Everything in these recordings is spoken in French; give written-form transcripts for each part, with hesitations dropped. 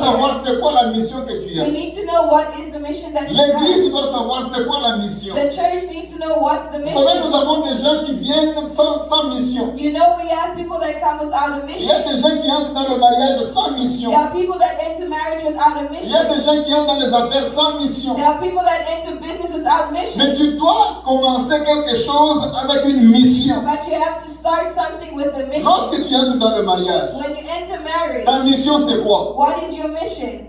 savoir c'est quoi la mission que tu as. We need to know what is the mission that you L'église have. doit savoir c'est quoi la mission. The church needs to know what's the Vous savez, nous mission. avons des gens qui viennent sans mission. You know, we have people that come without a Il y a mission. des gens qui entrent dans le mariage sans mission. There are people that enter marriage without a Il y a mission. des gens qui entrent dans les affaires sans mission. There are people that enter business without Mais mission. tu dois commencer quelque chose avec une mission. But you have to start something with a mission. Lorsque tu entres dans le mariage, When you enter marriage, ta mission c'est quoi? what is your mission?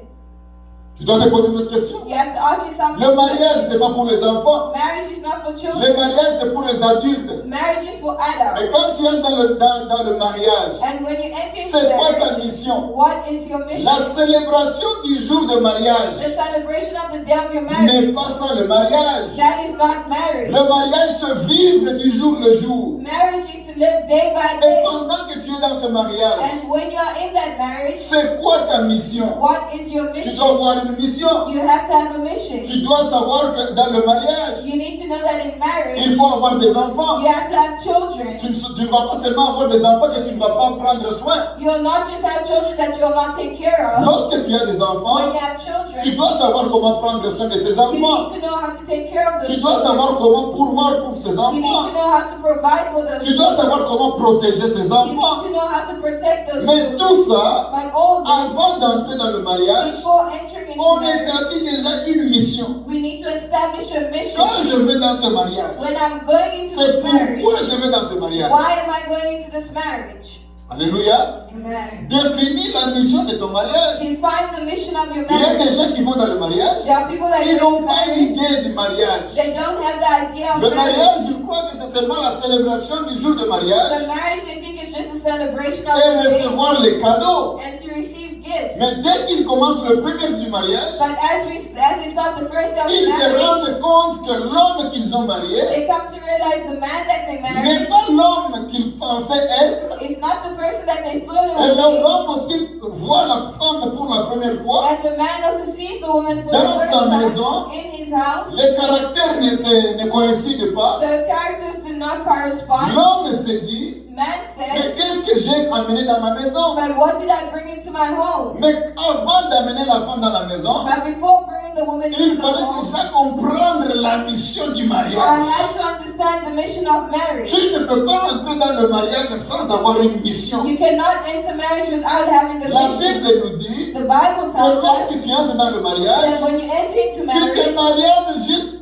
Tu dois te poser cette question. You have to ask yourself. Le mariage, c'est pas pour les enfants. Marriage is not for Le children. mariage, c'est pour les adultes. Marriage is for adults. Et quand tu entres dans le mariage, And when you enter into c'est quoi ta marriage, mission? what is your mission? La célébration du jour de mariage The celebration of the day of your marriage. n'est pas ça le mariage. That is not marriage. Le mariage se vivre du jour le jour. Marriage is to live day by Et day. pendant que tu es dans ce mariage, And when you are in that marriage, c'est quoi ta mission? what is your Tu mission? dois avoir une mission. You have to have a mission. Tu dois savoir que dans le mariage, You need to know that in il marriage, faut avoir des enfants. you have to have children. Tu ne vas pas seulement avoir des enfants que tu ne vas pas prendre soin. You'll not just have children that you'll not take care of. Lorsque tu as des When enfants, you have tu children, dois savoir comment prendre soin de ces you enfants. need to know how to take care of Tu those dois children. savoir comment pourvoir pour ces You need to enfants. know how to provide for those Tu dois children. savoir comment protéger ces You need enfants. to know how to protect those Mais children. tout ça, But all this, avant d'entrer dans le mariage, before entering into on marriage, établit déjà une mission. we need to establish a mission. Quand je vais dans ce mariage, When I'm going into c'est this marriage, pourquoi je vais dans ce mariage. why am I going into this marriage? Alléluia. Amen. Définis la mission de ton mariage. Define the mission of your Il y a marriage. des gens qui vont dans le mariage, There are people that ils go n'ont to pas marriage, l'idée du mariage. they don't have the idea of Le marriage. mariage, ils croient que c'est seulement la célébration du jour de The mariage marriage, they think it's just a celebration of et the day recevoir les cadeaux. and to receive gifts. Mais dès qu'ils commencent le premier jour du mariage, But as they start the first day of the ils se marriage, rendent compte que l'homme qu'ils ont marié they come to realize the man that they n'est married pas l'homme qu'ils pensaient être. is not the person that they thought it Et would be. l'homme aussi voit la femme pour la première fois. And the man also sees the woman for Dans the first sa time maison, in his house. Les caractères ne coïncident pas. The characters do not correspond. L'homme se dit, Man mais says, qu'est-ce que j'ai amené dans ma maison? but what did I bring into my home? Mais avant d'amener la femme dans la maison, But before bringing the woman il into the fallait home, déjà comprendre la mission du I mariage. had to understand the mission of marriage. Tu ne peux pas entrer dans le mariage sans avoir une mission. You cannot enter marriage without having a La mission. Bible nous dit The Bible que tells us lorsque tu entres dans le mariage, that when you enter into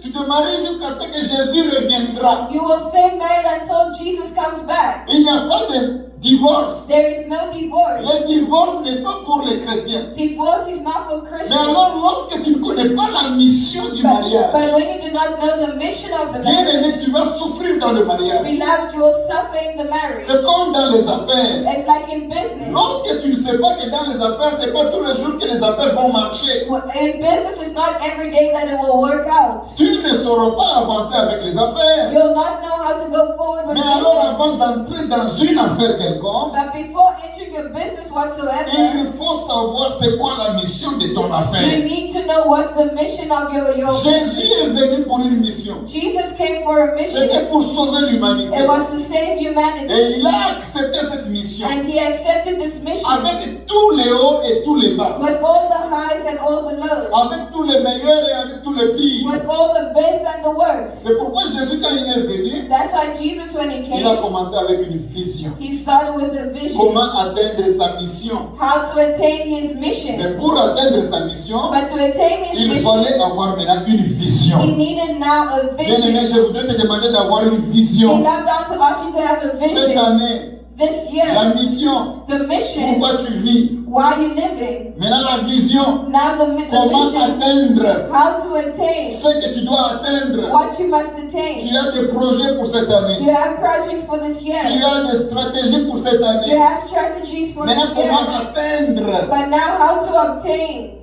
tu te maries jusqu'à ce que Jésus reviendra. you will stay married until Jesus comes back. Il n'y a pas de divorce. There is no divorce. Le divorce n'est pas pour les chrétiens. Divorce is not for Mais Christians. alors, lorsque tu ne connais pas la mission du But mariage, when you do not know the mission of the bien marriage, aimé, tu vas souffrir dans le mariage. beloved, you will suffer in the marriage. C'est comme dans les affaires. It's like in business. Lorsque tu ne sais pas que dans les affaires, c'est pas tous les jours que les affaires vont marcher. In business, it's not every day that it will work out. Tu ne sauras pas avancer avec les affaires. You'll not know how to go forward with Mais alors, business. avant d'entrer dans une affaire quelconque, But before entering your business whatsoever, il faut savoir c'est quoi la mission de ton you affaire. need to know what's the mission of your Jésus est venu pour une mission. Jesus came for a mission. C'était pour sauver l'humanité. It was to save humanity. Et il a accepté cette mission And he accepted this mission avec tous les hauts et tous les bas. with all the highs and all the lows, Avec tous les meilleurs et avec tous les pires. with all the best and the worst. C'est pourquoi Jésus, quand il est venu, That's why Jesus, when he il a came, commencé avec une vision. he started with a vision, Comment atteindre sa mission. how to attain his mission. Mais pour atteindre sa mission, But to attain his il mission, fallait avoir maintenant une he vision. needed now a Bien aimé, vision. je voudrais te demander d'avoir une He vision. knelt down to ask you to have a Cette vision année, this la year. mission, The mission, pourquoi tu vis. why you living. Maintenant la vision, Now the comment mission, atteindre how to attain ce que tu dois atteindre. what you must Tu attain. as des projets pour cette année. You have projects for this year. Tu as des stratégies pour cette You année. have strategies for Maintenant, this comment year. atteindre? But now how to obtain,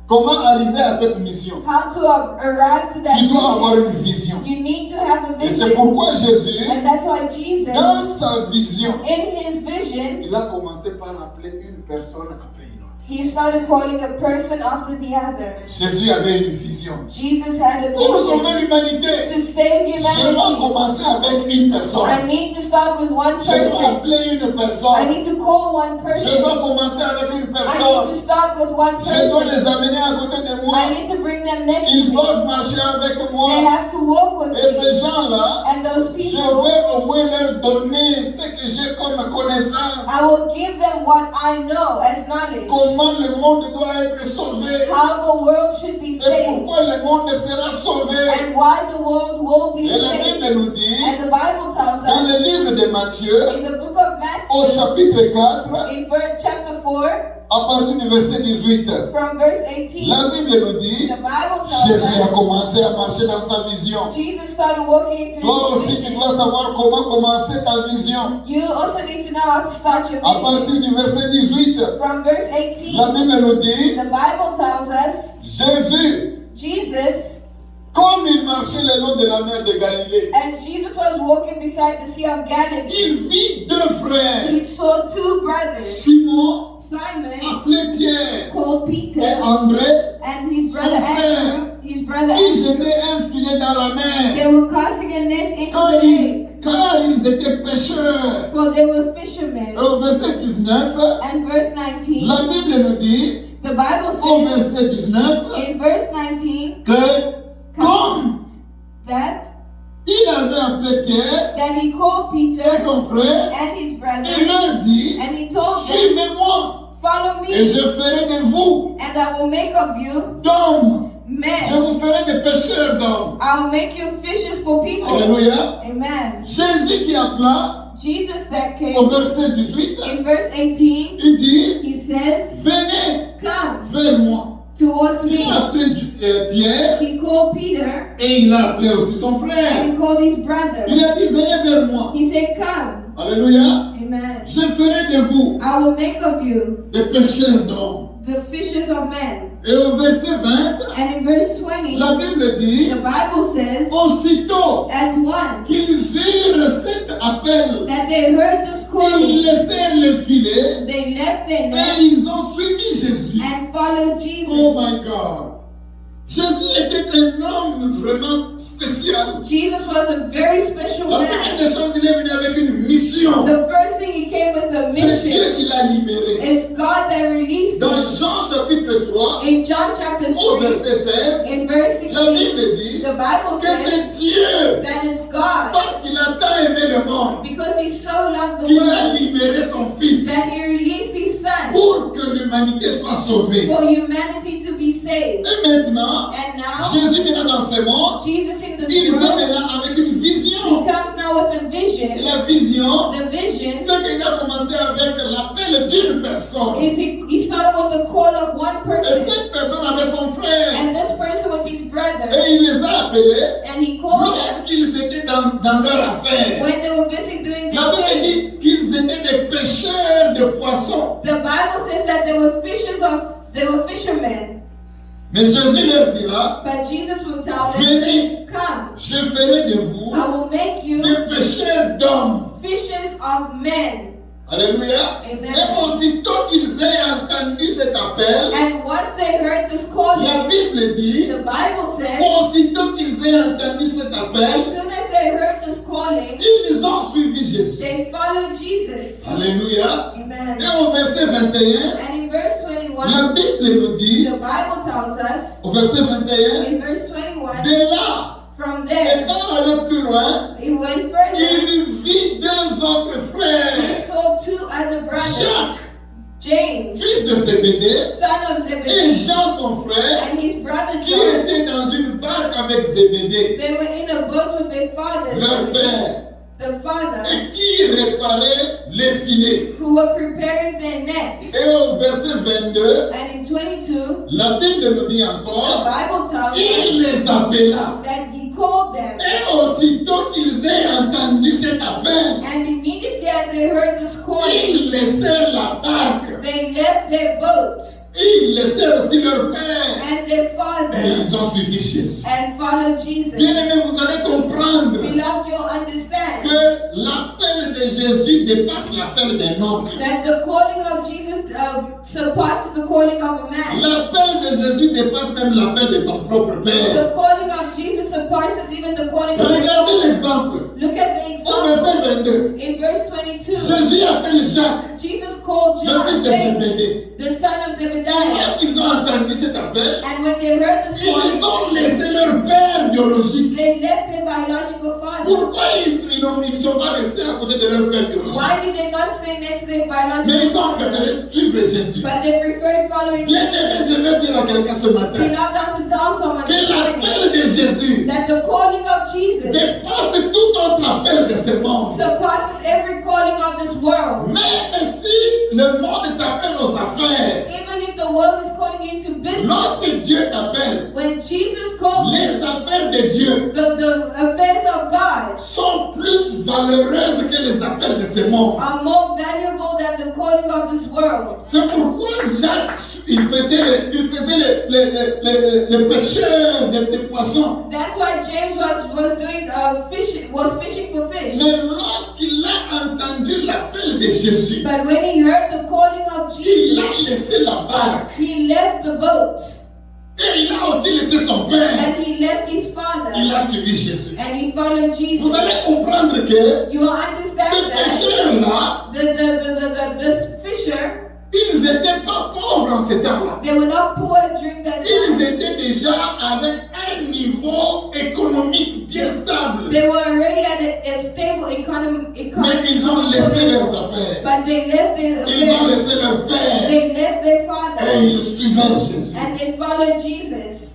Comment arriver à cette mission? how to arrive to that Tu dois avoir vision. une vision. You need to have a Et c'est vision. pourquoi Jésus, And that's why Jesus, dans sa vision, in his vision, il a commencé par appeler une personne après une autre. He started calling a person after the other. Jésus avait une vision. Jesus had a Pour vision sauver l'humanité, to save je dois humanity. commencer avec une personne. I need to start with one Je dois person. appeler une I personne. need to call one Je person. dois commencer avec une I need to personne. start with one Je dois person. les amener à côté de moi. I need to bring them next to Ils me. doivent marcher avec They moi. have to walk with Et ces me. gens-là, And those je people, vais au moins leur donner ce que j'ai comme connaissance. I will give them what I know as knowledge. Comment le monde doit être sauvé. How the world should be Et saved. pourquoi le monde sera sauvé. And why the world will be Et la saved. Bible nous dit, And the Bible tells dans us le livre de Matthieu, in the book of au Matthew, chapitre 4, in verse chapter 4, à partir du verset 18, from verse 18, la Bible nous dit, the Bible tells Jésus a us commencé à marcher dans sa vision. Jesus started walking into Toi his aussi, tu vision. dois savoir comment commencer ta vision. You also need to know how to start your À vision. partir du verset 18, From verse la 18, Bible nous dit, the Bible tells us Jésus, Jesus, comme il marchait le long de la mer de Galilée, as Jesus was walking beside the Sea of Galilee, il vit deux frères, he saw two brothers, Simon, Simon, appelé Pierre, called et Peter, André, and his brother son frère, Andrew, his brother qui Andrew. jetaient un filet dans la mer, They were casting a net into car the lake, ils étaient pêcheurs. for they were fishermen. Et au verset 19, And verse 19, la Bible nous dit, the Bible au says verset 19, in verse 19 que comme that il avait appelé Pierre he called et Peter son frère, and his il brother, leur dit, and he told them, suivez-moi follow et me, je ferai de vous and I will make of you d'hommes. Je men. vous ferai des pêcheurs d'hommes. I'll make you fishers for people. Alléluia. Amen. Jésus qui appela Jesus that au came verset 18, in verse 18, il dit, he says, venez come vers moi. towards Il a me. appelé Pierre He called Peter et il a appelé aussi son and frère. he called his brother. Il a dit, venez vers moi. He said, come. Alléluia. Amen. Je ferai de vous I will make of you des pêcheurs d'hommes. the fishers of men. Et au verset 20, And in verse 20, la Bible dit, the Bible says, aussitôt at once qu'ils eurent cet appel, that they heard this ils calling, laissèrent le filet they left their et net ils ont suivi Jésus. and followed Oh Jesus. my God. Jésus était un homme vraiment spécial. Jesus was a very special La première man. des choses, il est venu avec une mission. The first thing he came with a C'est Dieu mission. qui l'a libéré. It's God that released Dans him. Jean chapitre 3, In John chapter au 3, verset 16, in verse la 16, Bible dit the Bible que says c'est Dieu, that it's God, parce qu'il a tant aimé le monde, because he so loved the qu'il a world, libéré son Fils that he released his son pour que l'humanité soit sauvée. for humanity to be saved. Et maintenant, And now, Jésus maintenant dans ce monde, Jesus in this il vient world, maintenant avec une he vision. comes now with a Et vision. la vision, The vision c'est qu'il a commencé avec l'appel d'une personne. is he started with the call of one Et person, cette personne avait son frère. and this person with his brother, Et il les a appelés and he called them lorsqu'ils étaient dans leur affaire. when they were busy doing La their Bible thing. dit qu'ils étaient des pêcheurs de poissons. The Bible says that they were fishermen. Mais Jésus leur dira, But Jesus will tell them, venez, come, je ferai de vous I will make you des pêcheurs d'hommes. fishers of men. Alléluia. Amen. Et aussitôt qu'ils aient entendu cet appel, And once they heard this calling, la Bible dit, the Bible says, aussitôt qu'ils aient entendu cet as appel, soon as they heard this calling, ils ont suivi Jésus. they followed Jesus. Alléluia. Amen. Et au verset 21, And in verse 21, la Bible nous dit, the Bible tells us, au verset 21, in verse 21, de là, from there, étant allé plus loin, he went further. il vit deux autres He frères, saw two other brothers, Jacques, James, fils de Zébédée, son of et Zebedee, Jean son frère, and his brother qui John. étaient dans une barque avec Zébédée, They were in a boat with their father, leur père, the father, et qui réparait les filets. who were preparing their nets. Et au verset 22, And in 22, la Bible nous dit the encore, Bible tells il us les appela. that he called them. Et aussitôt qu'ils aient entendu cet appel, And immediately as they heard this calling, ils laissèrent la barque They left their boat Et ils laissèrent aussi leur père. and their Et father ils ont suivi Jésus. and followed Jesus. Bien-aimés, vous allez comprendre Beloved, you'll understand que l'appel de Jésus dépasse l'appel d'un oncle. that the calling of Jesus surpasses the calling of a man. L'appel de Jésus dépasse même l'appel de ton propre père. The calling of Jesus surpasses even the calling of Regardez a man. l'exemple. Look at the Au example verset 22, in verse 22. Jésus appelle Jacques, Jesus called le John, fils de James, Zébédée. the son of Zebediah. Lorsqu'ils ont entendu cet appel, And when they heard this ils calling, ont laissé leur père biologique. they left their biological father. Pourquoi ils ne sont pas restés à côté de leur père biologique? Why did they not stay next to their Mais biological ils ont father? préféré suivre Jésus. But they preferred following Jesus. Bien-aimé, je veux dire à quelqu'un ce matin Beloved, I want to tell someone que this morning l'appel de Jésus that the calling of Jesus dépasse tout autre appel de ce monde. surpasses every calling of this world. Même si le monde t'appelle aux affaires, Even if the world is calling you to business, lorsque Dieu t'appelle, when Jesus calls you, les affaires de Dieu the affairs of God sont plus valeureuses que les appels de ce monde. are more valuable than the calling of this world. C'est pourquoi Jacques, il faisait les pêcheurs de poissons. That's why James was doing fishing for fish. Mais lorsqu'il a entendu l'appel de Jésus, But when he heard the calling of il Jesus, a laissé la barque. he left the boat Et il a aussi laissé son père. and he left his father Il a suivi Jésus. and he followed Jesus. Vous allez comprendre que You will ces understand that pêcheurs-là, the fisher, ils n'étaient pas pauvres en ce temps-là. they were not poor during that Ils time. étaient déjà avec un niveau économique bien stable. They were already at a stable economy. Mais ils ont laissé leurs affaires. But they left their Ils ont affairs. laissé leur père. They left their Et father ils suivaient Jésus. and they followed Jesus.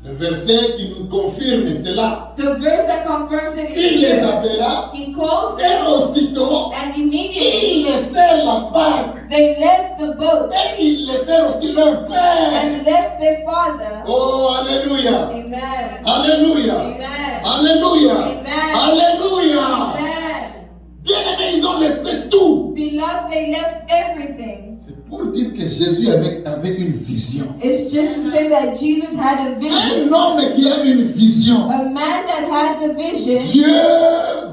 Le verset qui nous confirme cela. The verse that confirms it is Il les here. appela He calls et them, aussitôt, and ils immediately laissèrent la barque. they left the boat Et ils laissèrent aussi leur père. and left their father. Oh, Alléluia. Amen. Alléluia. Amen. Alléluia. Amen. Alléluia. Amen. Bien-aimés, ils ont laissé tout. Beloved, they left everything. C'est pour dire que Jésus avait une vision. It's just to say that Jesus had a vision. Un homme qui a une vision, A man that has a vision, Dieu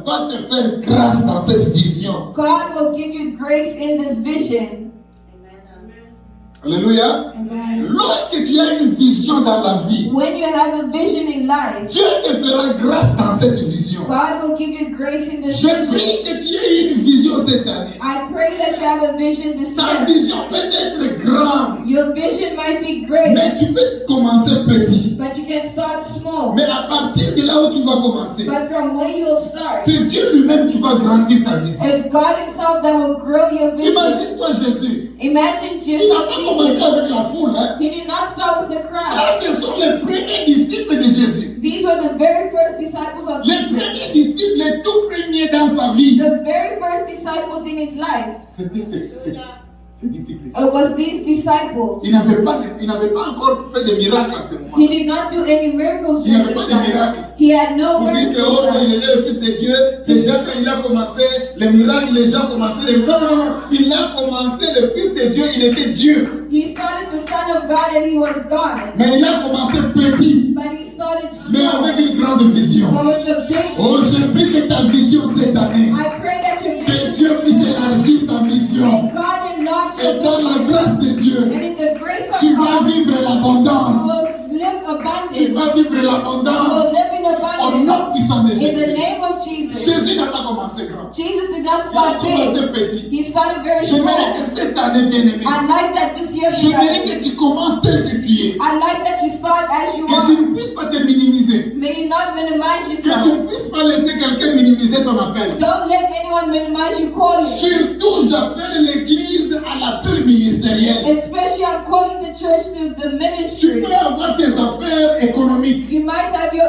va te faire grâce dans cette vision. God will give you grace in this vision. Alléluia. Amen. Lorsque tu as une vision dans la vie, When you have a vision in life, Dieu te fera grâce dans cette vision. God will give you grace in this Je vision. prie que tu aies une vision cette année. I pray that you have a vision this Ta year. vision peut être grande, Your vision might be great, mais tu peux commencer petit. but you can start small. Mais à partir de là où tu vas commencer, But from where you'll start, c'est Dieu lui-même qui va grandir ta vision. it's God Himself that will grow your vision. Imagine-toi Jésus. Imagine Il n'a Jesus. pas commencé avec la foule. Hein. He did not start with a crowd. Ça, ce sont les premiers disciples de Jésus. These were the very first disciples of Les Jesus. premiers disciples, les tout premiers dans sa vie. The very first disciples in His life. C'était ces disciples. It was these disciples. Il n'avait pas encore fait de miracles à ce moment. He did not do any miracles Il n'y during avait pas this de time. miracles. He had no Pour dire que oh, miracles. il était le Fils de Dieu. Déjà quand il a commencé les miracles, les gens commençaient les... Non. Il a commencé le Fils de Dieu, il était Dieu. He started the Son of God and He was God. Mais il a commencé petit, But He started mais small. avec une grande vision. But with a big Oh, je prie que ta vision cette année, I pray that your que vision, Dieu puisse élargir ta vision. may God enlarge Et your dans vision. la grâce de Dieu, And in the grace of tu vas God, vivre l'abondance. you will live Tu abundant. vas vivre You will l'abondance. live in Au abundance. nom puissant de In the Jésus. name of Jesus. Jésus n'a pas commencé grand. Jesus did not Il a start commencé big. petit. He started very J'aimerais que small. cette année, bien-aimée, I like that this year j'aimerais began. que tu commences tel que tu es. I like that you start as you Que tu are. ne puisses pas te minimiser. May you not minimize Que tu yourself. ne puisses pas laisser quelqu'un minimiser ton appel. Don't let anyone minimize your calling. Surtout, j'appelle l'église à l'appel ministériel. Especially I'm calling the church to the Tu ministry. peux avoir tes affaires économiques. You might have your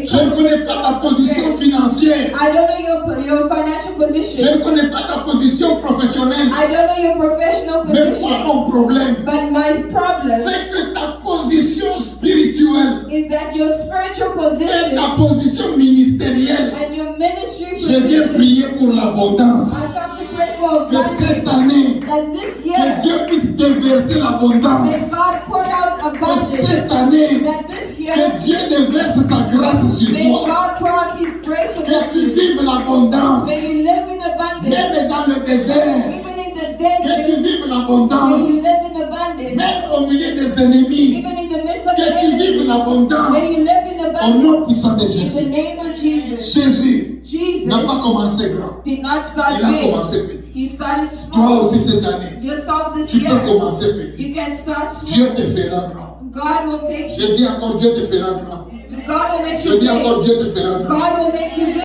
Je ne connais pas ta position financière. I don't know your financial Je position. ne connais pas ta position professionnelle. I don't know your professional Mais quoi position. mon problème? But my problem C'est que ta position spirituelle is that your spiritual et position ta position ministérielle. and your ministry Je viens position. prier pour I l'abondance. come to pray for que cette année, that this que year, Dieu puisse déverser may l'abondance. God pour out Que abundance. cette année, That this year, que Dieu déverse sa grâce sur may toi. God pour out His grace Que upon tu you. vives l'abondance. May you live in abundance. Même dans le désert, Even in the que tu desert, vives may l'abondance. you live in abundance. Même au milieu des ennemis, Even in the midst of the que tu vives enemy, l'abondance. may you live in Au abundance. nom puissant de In the Jésus. name of Jesus. Jésus Jesus n'a pas commencé grand. did not start Il a big. commencé petit. He started Toi small. aussi cette année, Yourself this tu peux year, commencer petit. you can start Dieu small. te fera grand. God will take you. Je dis encore, Dieu te fera grand. God will make Je you dis encore, big. Dieu te fera grand. God will make you big.